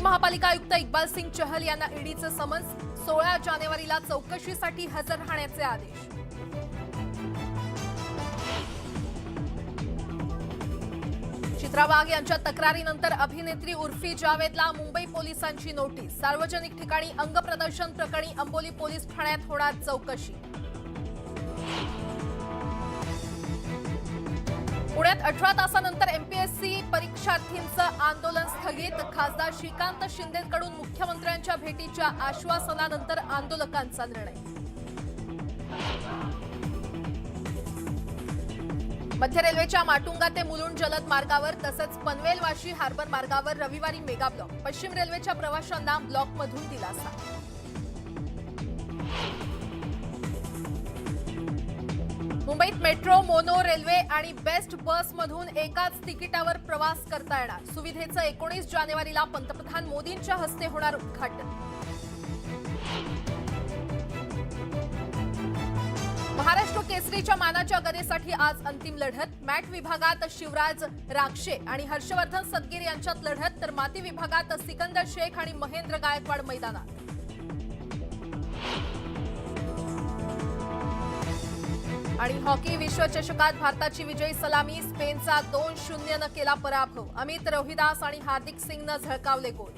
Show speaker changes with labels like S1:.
S1: महापालिका आयुक्त इक्बाल सिंग चहल यांना ईडीचं समन्स, 16 जानेवारीला चौकशीसाठी हजर राहण्याचे आदेश। चित्रा वाघ यांच्या तक्रारीनंतर अभिनेत्री उर्फी जावेदला मुंबई पोलिसांची नोटीस, सार्वजनिक ठिकाणी अंगप्रदर्शन प्रकरणी अंबोली पोलीस ठाण्यात होणार चौकशी। पुण्यात 18 तासानंतर एमपीएससी परीक्षार्थींचं आंदोलन स्थगित, खासदार श्रीकांत शिंदेकडून मुख्यमंत्र्यांच्या भेटीच्या आश्वासनानंतर आंदोलकांचा निर्णय। मध्य रेल्वेच्या माटुंगा ते मुलुंड जलद मार्गावर तसंच पनवेल वाशी हार्बर मार्गावर रविवारी मेगा ब्लॉक, पश्चिम रेल्वेच्या प्रवाशांना ब्लॉकमधून दिलासा। मुंबईत मेट्रो, मोनो रेल्वे आणि बेस्ट बसमधून एकाच तिकिटावर प्रवास करता येणार, सुविधेचं 19 जानेवारीला पंतप्रधान मोदींच्या हस्ते होणार उद्घाटन। महाराष्ट्र केसरीच्या मानाच्या गदेसाठी आज अंतिम लढत, मॅट विभागात शिवराज राक्षे आणि हर्षवर्धन सदगीर यांच्यात लढत, तर माती विभागात सिकंदर शेख आणि महेंद्र गायकवाड मैदानात। आणि हॉकी विश्वचषकात भारताची विजयी सलामी, स्पेनचा 2-0 केला पराभव, अमित रोहिदास आणि हार्दिक सिंगनं झळकावले गोल।